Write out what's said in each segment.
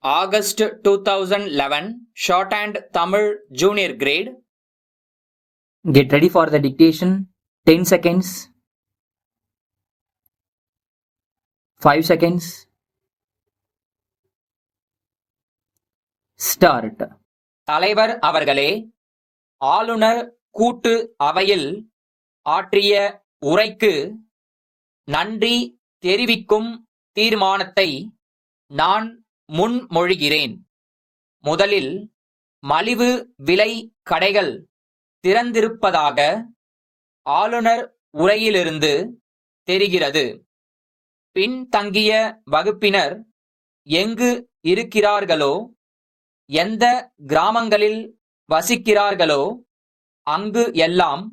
August 2011 Shorthand Tamil Junior Grade. Get ready for the dictation. 10 seconds. 5 seconds. Start. தலைவர் அவர்களே, ஆளுநர் கூட்டு அவையில் ஆற்றிய உரைக்கு நன்றி தெரிவிக்கும் தீர்மானத்தை நான் முன்மொழிகிறேன். முதலில் மலிவு விலை கடைகள் திறந்திருப்பதாக ஆளுநர் உரையிலிருந்து தெரிகிறது. பின்தங்கிய வகுப்பினர் எங்கு இருக்கிறார்களோ, எந்த கிராமங்களில் வசிக்கிறார்களோ அங்கு எல்லாம்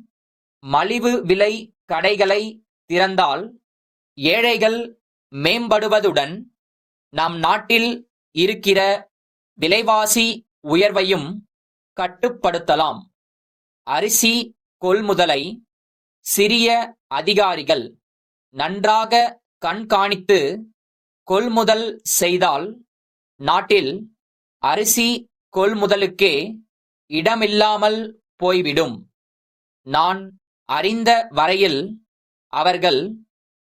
மலிவு விலை கடைகளை திறந்தால் ஏழைகள் மேம்படுவதுடன் நம் நாட்டில் இருக்கிற விலைவாசி உயர்வையும் கட்டுப்படுத்தலாம். அரிசி கொள்முதலை சிறிய அதிகாரிகள் நன்றாக கண்காணித்து கொள்முதல் செய்தால் நாட்டில் அரிசி கொள்முதலுக்கே இடமில்லாமல் போய்விடும். நான் அறிந்த வரையில் அவர்கள்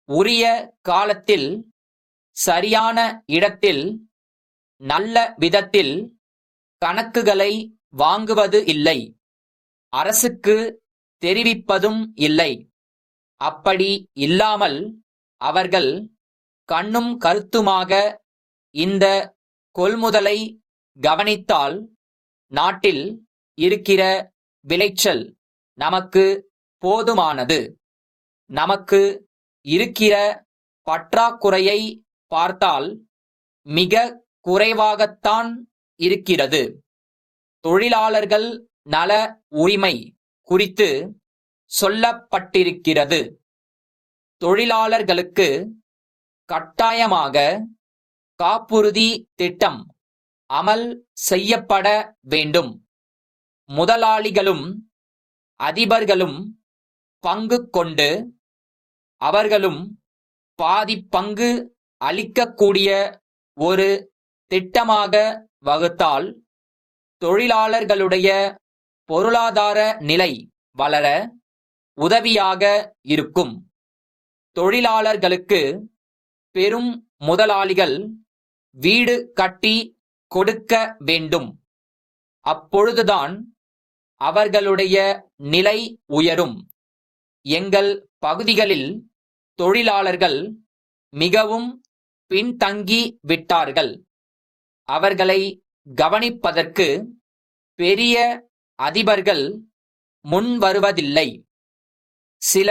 உரிய காலத்தில் சரியான இடத்தில் நல்ல விதத்தில் கணக்குகளை வாங்குவது இல்லை, அரசுக்கு தெரிவிப்பதும் இல்லை. அப்படி இல்லாமல் அவர்கள் கண்ணும் கருத்துமாக இந்த கொள்முதலை கவனித்தால் நாட்டில் இருக்கிற விளைச்சல் நமக்கு போதுமானது. நமக்கு இருக்கிற பற்றாக்குறையை பார்த்தால் மிக குறைவாகத்தான் இருக்கிறது. தொழிலாளர்கள் நல உரிமை குறித்து சொல்லப்பட்டிருக்கிறது. தொழிலாளர்களுக்கு கட்டாயமாக காப்புறுதி திட்டம் அமல் செய்யப்பட வேண்டும். முதலாளிகளும் அதிபர்களும் பங்கு கொண்டு அவர்களும் பாதி பங்கு அளிக்கக்கூடிய ஒரு திட்டமாக வகுத்தால் தொழிலாளர்களுடைய பொருளாதார நிலை வளர உதவியாக இருக்கும். தொழிலாளர்களுக்கு பெரும் முதலாளிகள் வீடு கட்டி கொடுக்க வேண்டும். அப்பொழுதுதான் அவர்களுடைய நிலை உயரும். எங்கள் பகுதிகளில் தொழிலாளர்கள் மிகவும் பின்தங்கி விட்டார்கள். அவர்களை கவனிப்பதற்கு பெரிய அதிபர்கள் முன்வருவதில்லை. சில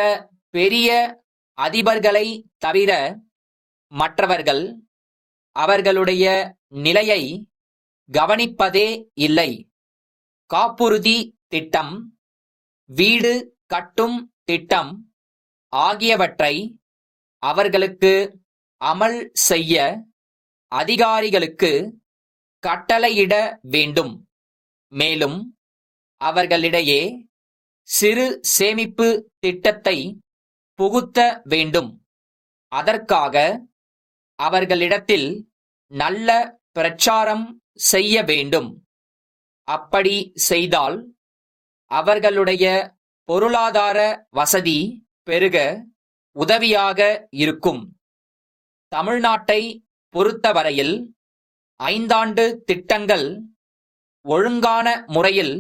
பெரிய அதிபர்களை தவிர மற்றவர்கள் அவர்களுடைய நிலையை கவனிப்பதே இல்லை. காப்புறுதி திட்டம், வீடு கட்டும் திட்டம் ஆகியவற்றை அவர்களுக்கு அமல் செய்ய அதிகாரிகளுக்கு கட்டளையிட வேண்டும். மேலும் அவர்களிடையே சிறு சேமிப்பு திட்டத்தை புகுத்த வேண்டும். அதற்காக அவர்களிடத்தில் நல்ல பிரச்சாரம் செய்ய வேண்டும். அப்படி செய்தால் அவர்களுடைய பொருளாதார வசதி பெருக உதவியாக இருக்கும். தமிழ்நாட்டை பொறுத்தவரையில் 5 ஆண்டு திட்டங்கள் ஒழுங்கான முறையில்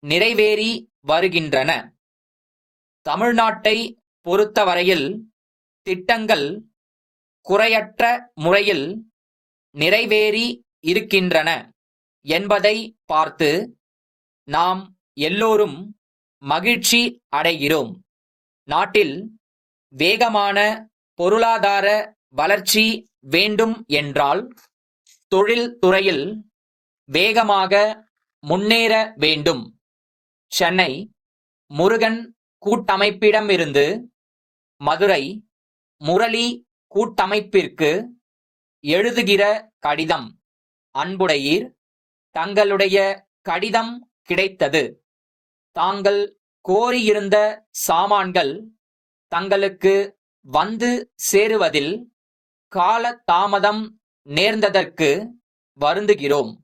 நிறைவேறி வருகின்றன. தமிழ்நாட்டை பொறுத்தவரையில் திட்டங்கள் குறையற்ற முறையில் நிறைவேறி இருக்கின்றன என்பதை பார்த்து நாம் எல்லோரும் மகிழ்ச்சி அடைகிறோம். நாட்டில் வேகமான பொருளாதார வளர்ச்சி வேண்டும் என்றால் தொழில் துறையில் வேகமாக முன்னேற வேண்டும். சென்னை முருகன் கூட்டமைப்பிடமிருந்து மதுரை முரளி கூட்டமைப்பிற்கு எழுதுகிற கடிதம். அன்புடையீர், தங்களுடைய கடிதம் கிடைத்தது. தாங்கள் கோரியிருந்த சாமான்கள் தங்களுக்கு வந்து சேருவதில் கால தாமதம் நேர்ந்ததற்கு வருந்துகிறோம்.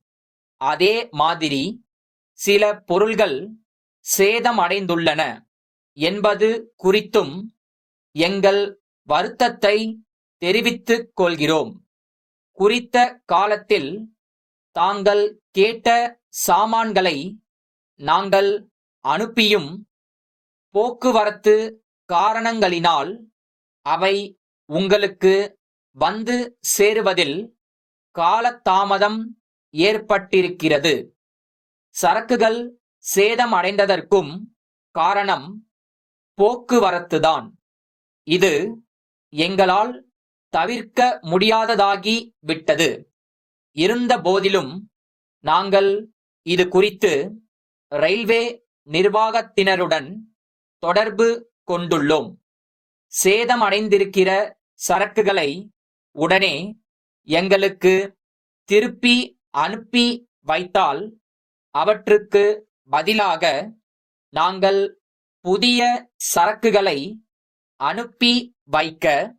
அதே மாதிரி சில பொருள்கள் சேதமடைந்துள்ளன என்பது குறித்தும் எங்கள் வருத்தத்தை தெரிவித்துக் கொள்கிறோம். குறித்த காலத்தில் தாங்கள் கேட்ட சாமான்களை நாங்கள் அனுப்பியும் போக்குவரத்து காரணங்களினால் அவை உங்களுக்கு வந்து சேருவதில் காலதாமதம் ஏற்பட்டிருக்கிறது. சரக்குகள் சேதமடைந்ததற்கும் காரணம் போக்குவரத்துதான். இது எங்களால் தவிர்க்க முடியாததாகி விட்டது. இருந்த போதிலும் நாங்கள் இது குறித்து ரயில்வே நிர்வாகத்தினருடன் தொடர்பு கொண்டுள்ளோம். சேதமடைந்திருக்கிற சரக்குகளை உடனே எங்களுக்கு திருப்பி அனுப்பி வைத்தால் அவற்றுக்கு பதிலாக நாங்கள் புதிய சரக்குகளை அனுப்பி வைக்க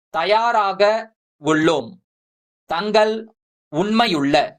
தயாராக உள்ளோம். தங்கள் உண்மையுள்ள